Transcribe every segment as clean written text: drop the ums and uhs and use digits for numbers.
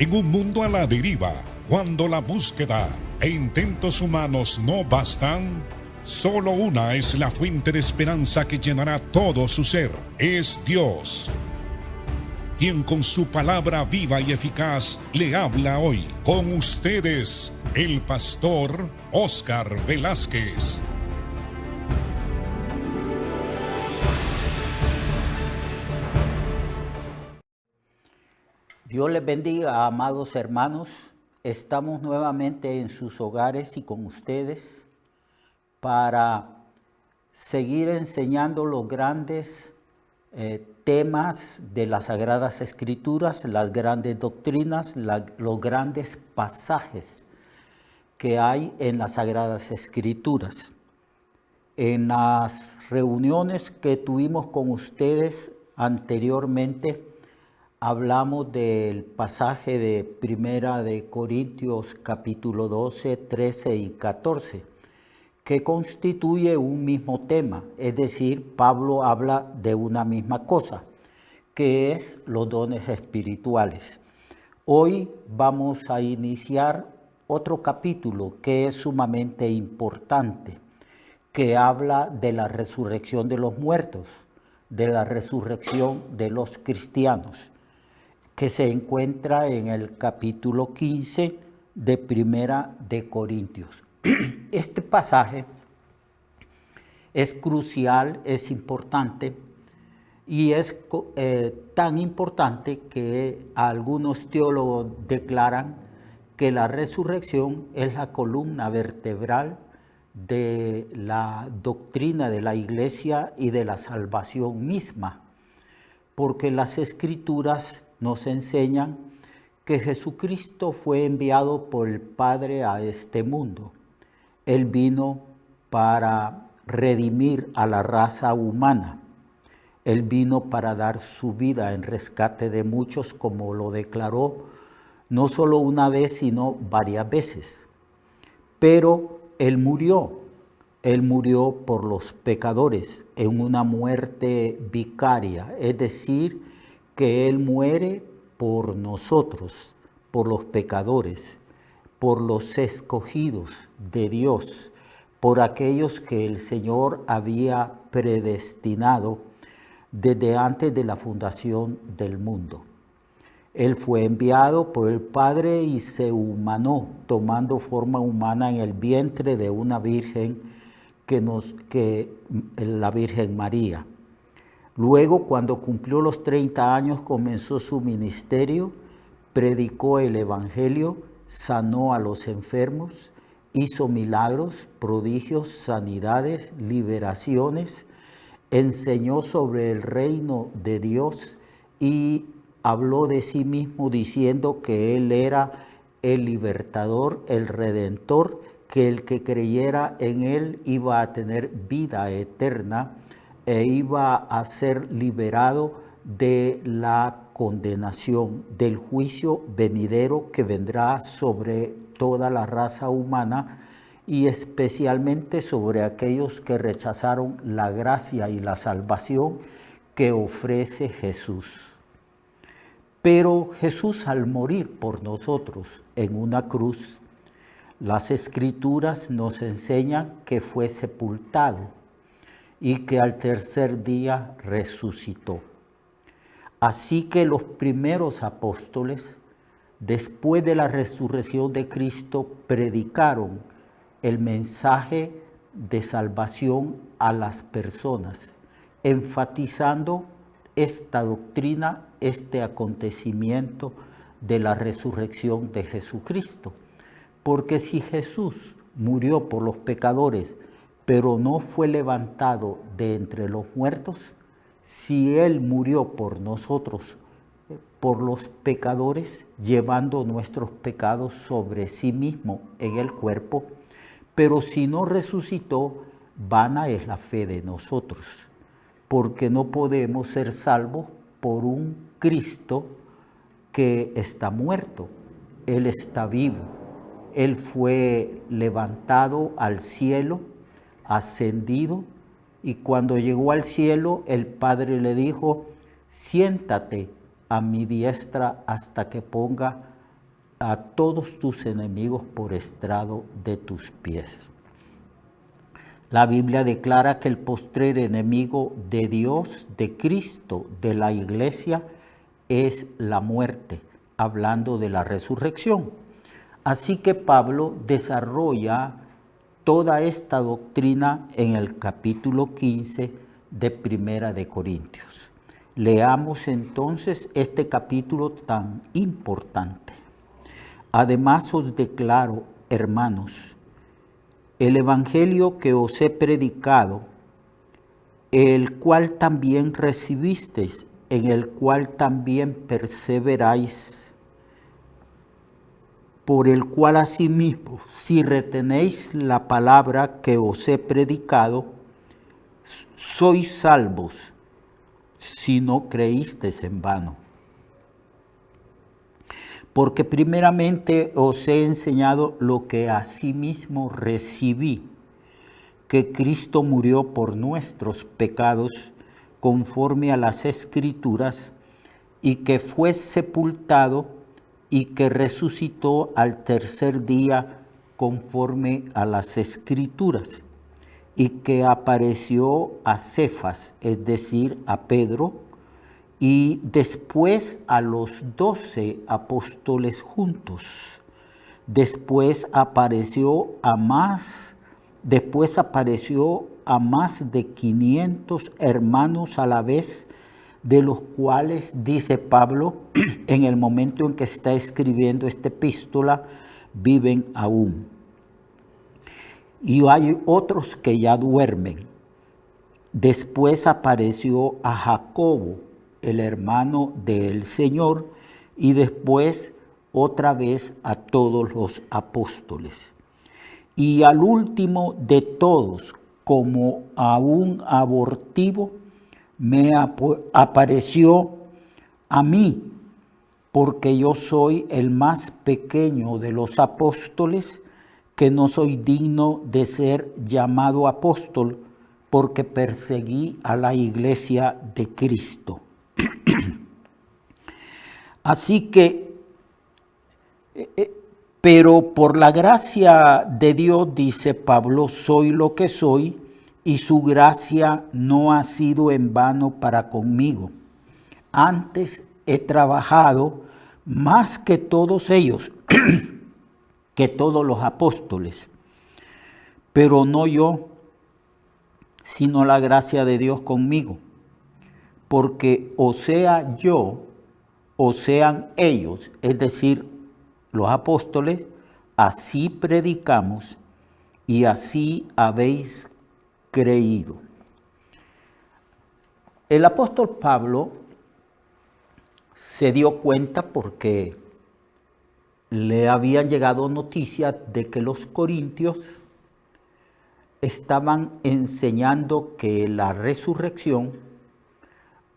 En un mundo a la deriva, cuando la búsqueda e intentos humanos no bastan, solo una es la fuente de esperanza que llenará todo su ser. Es Dios, quien con su palabra viva y eficaz le habla hoy. Con ustedes, el pastor Óscar Velázquez. Dios les bendiga, amados hermanos. Estamos nuevamente en sus hogares y con ustedes para seguir enseñando los grandes temas de las Sagradas Escrituras, las grandes doctrinas, los grandes pasajes que hay en las Sagradas Escrituras. En las reuniones que tuvimos con ustedes anteriormente, hablamos del pasaje de Primera de Corintios capítulo 12, 13 y 14, que constituye un mismo tema, es decir, Pablo habla de una misma cosa, que es los dones espirituales. Hoy vamos a iniciar otro capítulo que es sumamente importante, que habla de la resurrección de los muertos, de la resurrección de los cristianos, que se encuentra en el capítulo 15 de Primera de Corintios. Este pasaje es crucial, es importante, y es tan importante que algunos teólogos declaran que la resurrección es la columna vertebral de la doctrina de la Iglesia y de la salvación misma, porque las Escrituras nos enseñan que Jesucristo fue enviado por el Padre a este mundo. Él vino para redimir a la raza humana. Él vino para dar su vida en rescate de muchos, como lo declaró no solo una vez, sino varias veces. Pero Él murió por los pecadores en una muerte vicaria, es decir, que Él muere por nosotros, por los pecadores, por los escogidos de Dios, por aquellos que el Señor había predestinado desde antes de la fundación del mundo. Él fue enviado por el Padre y se humanó, tomando forma humana en el vientre de una virgen la Virgen María. Luego, cuando cumplió los 30 años, comenzó su ministerio, predicó el Evangelio, sanó a los enfermos, hizo milagros, prodigios, sanidades, liberaciones, enseñó sobre el reino de Dios y habló de sí mismo diciendo que Él era el libertador, el redentor, que el que creyera en Él iba a tener vida eterna e iba a ser liberado de la condenación, del juicio venidero que vendrá sobre toda la raza humana y especialmente sobre aquellos que rechazaron la gracia y la salvación que ofrece Jesús. Pero Jesús, al morir por nosotros en una cruz, las Escrituras nos enseñan que fue sepultado y que al tercer día resucitó. Así que los primeros apóstoles, después de la resurrección de Cristo, predicaron el mensaje de salvación a las personas, enfatizando esta doctrina, este acontecimiento de la resurrección de Jesucristo. Porque si Jesús murió por los pecadores, pero no fue levantado de entre los muertos, si Él murió por nosotros, por los pecadores, llevando nuestros pecados sobre sí mismo en el cuerpo, pero si no resucitó, vana es la fe de nosotros, porque no podemos ser salvos por un Cristo que está muerto. Él está vivo. Él fue levantado al cielo, ascendido, y cuando llegó al cielo, el Padre le dijo: siéntate a mi diestra hasta que ponga a todos tus enemigos por estrado de tus pies. La Biblia declara que el postrer enemigo de Dios, de Cristo, de la iglesia, es la muerte, hablando de la resurrección. Así que Pablo desarrolla toda esta doctrina en el capítulo 15 de Primera de Corintios. Leamos entonces este capítulo tan importante. Además os declaro, hermanos, el evangelio que os he predicado, el cual también recibisteis, en el cual también perseveráis, por el cual asimismo, si retenéis la palabra que os he predicado, sois salvos, si no creísteis en vano. Porque primeramente os he enseñado lo que asimismo recibí, que Cristo murió por nuestros pecados conforme a las Escrituras, y que fue sepultado y que resucitó al tercer día conforme a las Escrituras, y que apareció a Cefas, es decir, a Pedro, y después a los 12 apóstoles juntos. Después apareció a más de 500 hermanos a la vez, de los cuales, dice Pablo, en el momento en que está escribiendo esta epístola, viven aún. Y hay otros que ya duermen. Después apareció a Jacobo, el hermano del Señor, y después otra vez a todos los apóstoles. Y al último de todos, como a un abortivo, me apareció a mí, porque yo soy el más pequeño de los apóstoles, que no soy digno de ser llamado apóstol, porque perseguí a la iglesia de Cristo. Así que, pero por la gracia de Dios, dice Pablo, soy lo que soy, y su gracia no ha sido en vano para conmigo. Antes he trabajado más que todos ellos, que todos los apóstoles, pero no yo, sino la gracia de Dios conmigo. Porque o sea yo, o sean ellos, es decir, los apóstoles, así predicamos y así habéis creído. El apóstol Pablo se dio cuenta porque le habían llegado noticias de que los corintios estaban enseñando que la resurrección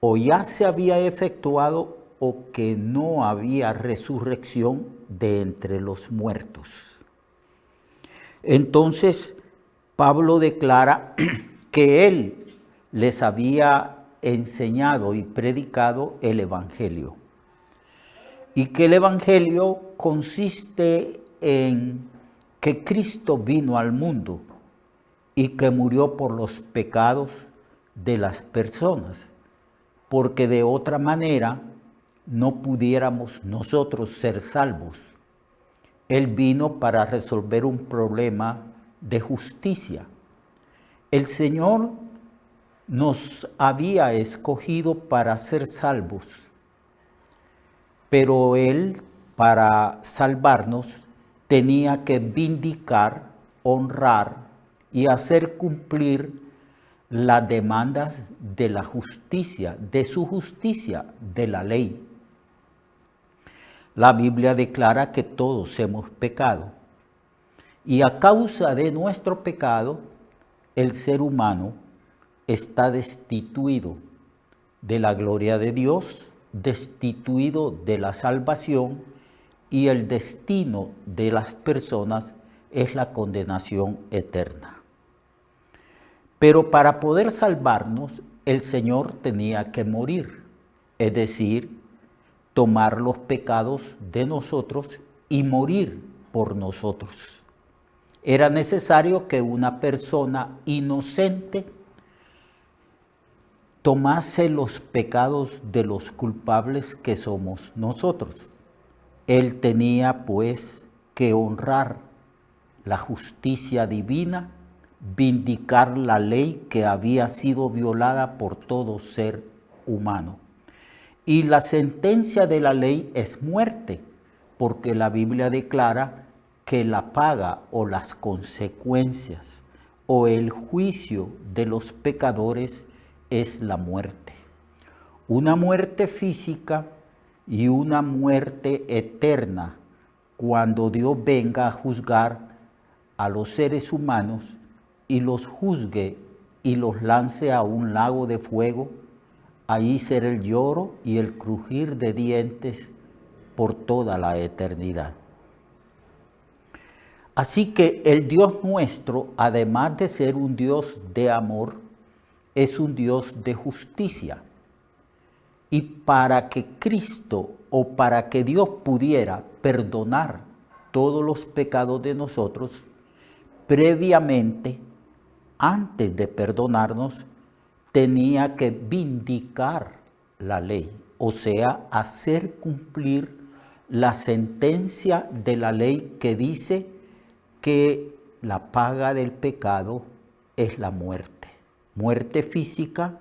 o ya se había efectuado o que no había resurrección de entre los muertos. Entonces, Pablo declara que él les había enseñado y predicado el Evangelio. Y que el Evangelio consiste en que Cristo vino al mundo y que murió por los pecados de las personas, porque de otra manera no pudiéramos nosotros ser salvos. Él vino para resolver un problema de justicia. El Señor nos había escogido para ser salvos, pero Él, para salvarnos, tenía que vindicar, honrar y hacer cumplir las demandas de la justicia, de su justicia, de la ley. La Biblia declara que todos hemos pecado y a causa de nuestro pecado, el ser humano está destituido de la gloria de Dios, destituido de la salvación, y el destino de las personas es la condenación eterna. Pero para poder salvarnos, el Señor tenía que morir, es decir, tomar los pecados de nosotros y morir por nosotros. Era necesario que una persona inocente tomase los pecados de los culpables que somos nosotros. Él tenía pues que honrar la justicia divina, vindicar la ley que había sido violada por todo ser humano. Y la sentencia de la ley es muerte, porque la Biblia declara que la paga o las consecuencias o el juicio de los pecadores es la muerte. Una muerte física y una muerte eterna cuando Dios venga a juzgar a los seres humanos y los juzgue y los lance a un lago de fuego. Ahí será el lloro y el crujir de dientes por toda la eternidad. Así que el Dios nuestro, además de ser un Dios de amor, es un Dios de justicia. Y para que Cristo o para que Dios pudiera perdonar todos los pecados de nosotros, previamente, antes de perdonarnos, tenía que vindicar la ley, o sea, hacer cumplir la sentencia de la ley que dice que la paga del pecado es la muerte, muerte física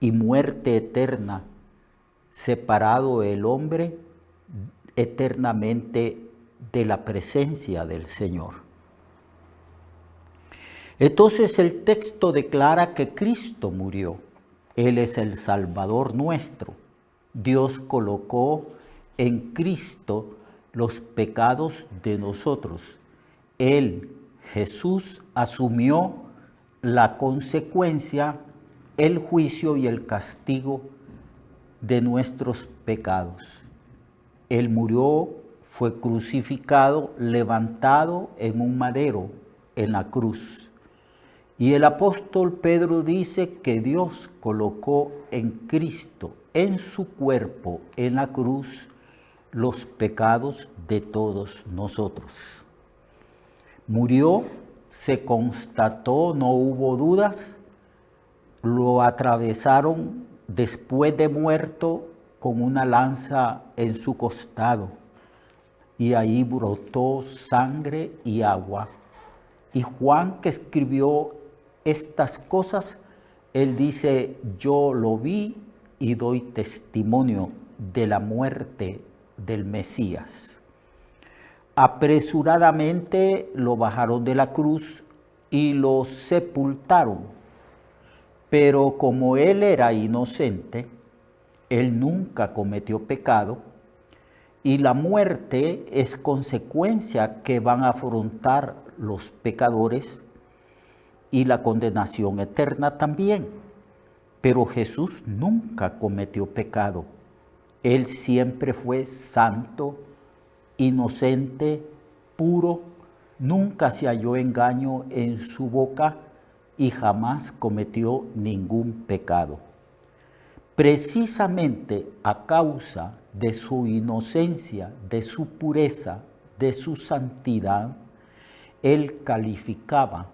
y muerte eterna, separado el hombre eternamente de la presencia del Señor. Entonces el texto declara que Cristo murió. Él es el Salvador nuestro. Dios colocó en Cristo los pecados de nosotros. Él, Jesús, asumió la consecuencia, el juicio y el castigo de nuestros pecados. Él murió, fue crucificado, levantado en un madero, en la cruz. Y el apóstol Pedro dice que Dios colocó en Cristo, en su cuerpo, en la cruz, los pecados de todos nosotros. Murió, se constató, no hubo dudas, lo atravesaron después de muerto con una lanza en su costado, y ahí brotó sangre y agua. Y Juan, que escribió estas cosas, él dice: yo lo vi y doy testimonio de la muerte del Mesías. Apresuradamente lo bajaron de la cruz y lo sepultaron, pero como él era inocente, él nunca cometió pecado, y la muerte es consecuencia que van a afrontar los pecadores y la condenación eterna también. Pero Jesús nunca cometió pecado. Él siempre fue santo, inocente, puro, nunca se halló engaño en su boca y jamás cometió ningún pecado. Precisamente a causa de su inocencia, de su pureza, de su santidad, él calificaba,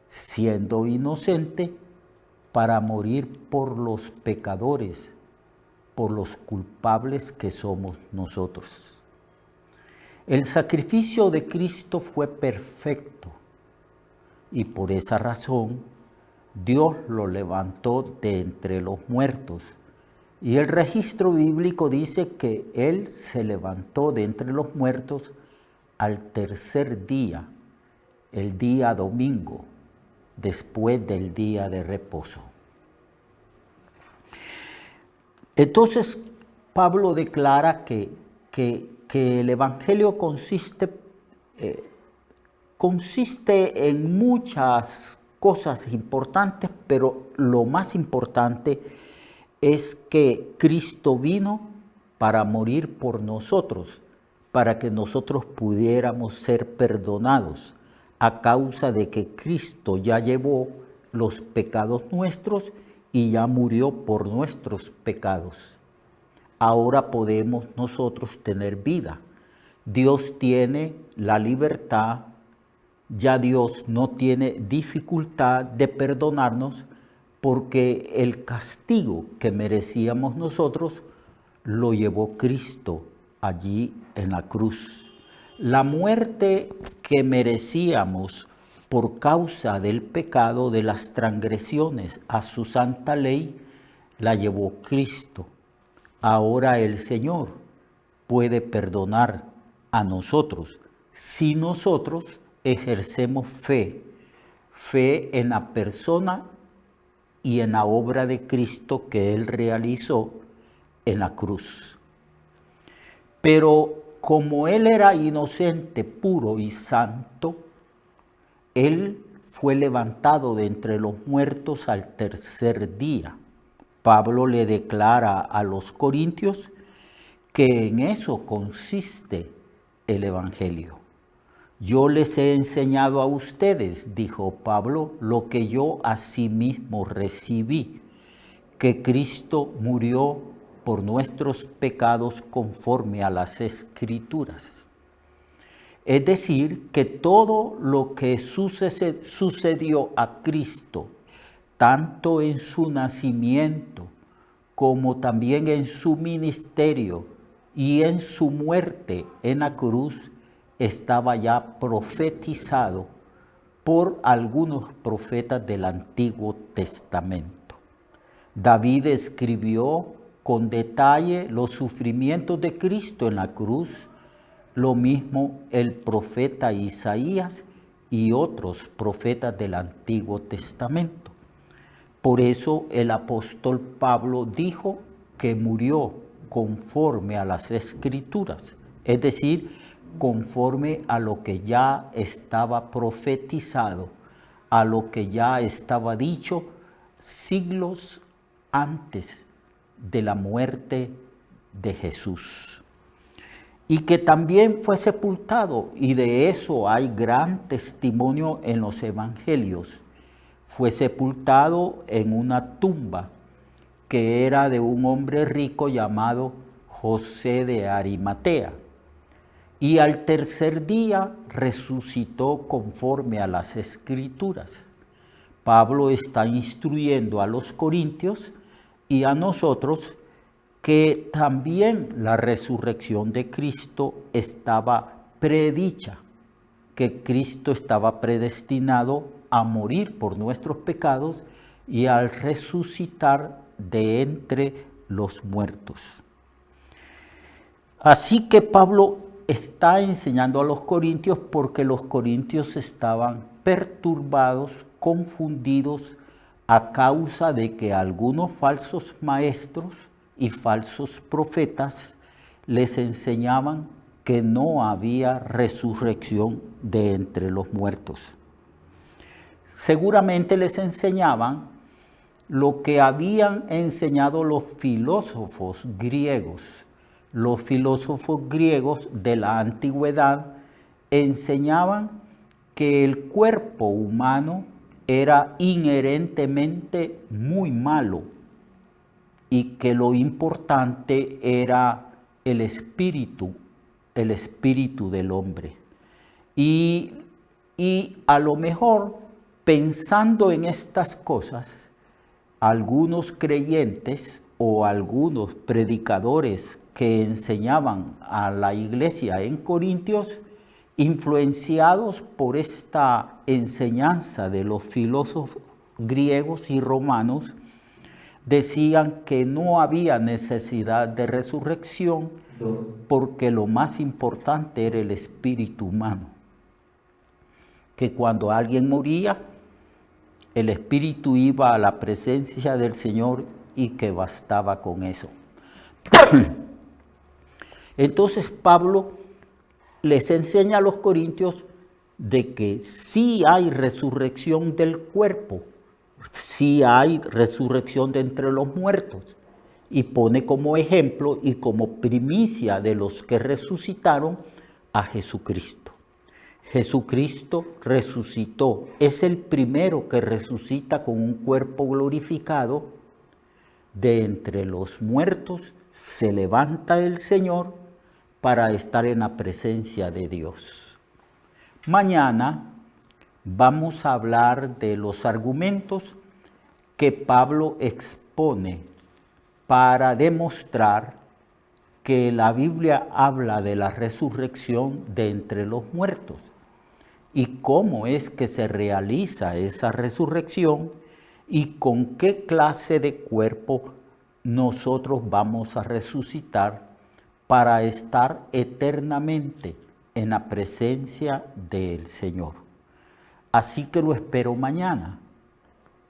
siendo inocente, para morir por los pecadores, por los culpables que somos nosotros. El sacrificio de Cristo fue perfecto y por esa razón Dios lo levantó de entre los muertos. Y el registro bíblico dice que Él se levantó de entre los muertos al tercer día, el día domingo, después del día de reposo. Entonces, Pablo declara que el Evangelio consiste en muchas cosas importantes, pero lo más importante es que Cristo vino para morir por nosotros, para que nosotros pudiéramos ser perdonados, a causa de que Cristo ya llevó los pecados nuestros y ya murió por nuestros pecados. Ahora podemos nosotros tener vida. Dios tiene la libertad, ya Dios no tiene dificultad de perdonarnos porque el castigo que merecíamos nosotros lo llevó Cristo allí en la cruz. La muerte que merecíamos por causa del pecado de las transgresiones a su santa ley, la llevó Cristo. Ahora el Señor puede perdonar a nosotros si nosotros ejercemos fe en la persona y en la obra de Cristo que Él realizó en la cruz. Pero como Él era inocente, puro y santo, Él fue levantado de entre los muertos al tercer día. Pablo le declara a los corintios que en eso consiste el Evangelio. Yo les he enseñado a ustedes, dijo Pablo, lo que yo asimismo recibí, que Cristo murió por nuestros pecados conforme a las Escrituras. Es decir, que todo lo que sucedió a Cristo, tanto en su nacimiento como también en su ministerio y en su muerte en la cruz, estaba ya profetizado por algunos profetas del Antiguo Testamento. David escribió con detalle los sufrimientos de Cristo en la cruz, lo mismo el profeta Isaías y otros profetas del Antiguo Testamento. Por eso el apóstol Pablo dijo que murió conforme a las Escrituras, es decir, conforme a lo que ya estaba profetizado, a lo que ya estaba dicho siglos antes de la muerte de Jesús. Y que también fue sepultado, y de eso hay gran testimonio en los evangelios. Fue sepultado en una tumba que era de un hombre rico llamado José de Arimatea. Y al tercer día resucitó conforme a las Escrituras. Pablo está instruyendo a los corintios y a nosotros que también la resurrección de Cristo estaba predicha, que Cristo estaba predestinado a morir por nuestros pecados y al resucitar de entre los muertos. Así que Pablo está enseñando a los corintios porque los corintios estaban perturbados, confundidos a causa de que algunos falsos maestros y falsos profetas les enseñaban que no había resurrección de entre los muertos. Seguramente les enseñaban lo que habían enseñado los filósofos griegos. Los filósofos griegos de la antigüedad enseñaban que el cuerpo humano era inherentemente muy malo y que lo importante era el espíritu del hombre. Y a lo mejor, pensando en estas cosas, algunos creyentes o algunos predicadores que enseñaban a la iglesia en Corintios, influenciados por esta enseñanza de los filósofos griegos y romanos, decían que no había necesidad de resurrección porque lo más importante era el espíritu humano. Que cuando alguien moría, el espíritu iba a la presencia del Señor y que bastaba con eso. Entonces Pablo les enseña a los corintios de que sí hay resurrección del cuerpo, sí hay resurrección de entre los muertos, y pone como ejemplo y como primicia de los que resucitaron a Jesucristo. Jesucristo resucitó, es el primero que resucita con un cuerpo glorificado. De entre los muertos se levanta el Señor, para estar en la presencia de Dios. Mañana vamos a hablar de los argumentos que Pablo expone para demostrar que la Biblia habla de la resurrección de entre los muertos y cómo es que se realiza esa resurrección y con qué clase de cuerpo nosotros vamos a resucitar para estar eternamente en la presencia del Señor. Así que lo espero mañana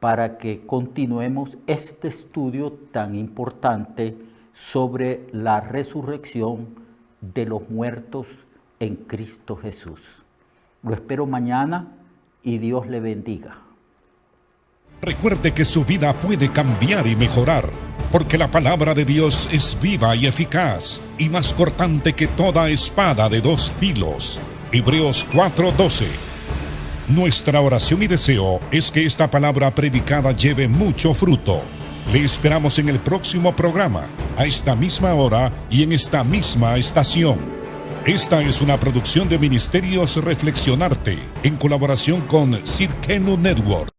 para que continuemos este estudio tan importante sobre la resurrección de los muertos en Cristo Jesús. Lo espero mañana y Dios le bendiga. Recuerde que su vida puede cambiar y mejorar, porque la palabra de Dios es viva y eficaz, y más cortante que toda espada de dos filos. Hebreos 4:12. Nuestra oración y deseo es que esta palabra predicada lleve mucho fruto. Le esperamos en el próximo programa, a esta misma hora y en esta misma estación. Esta es una producción de Ministerios Reflexionarte, en colaboración con Cirkenu Network.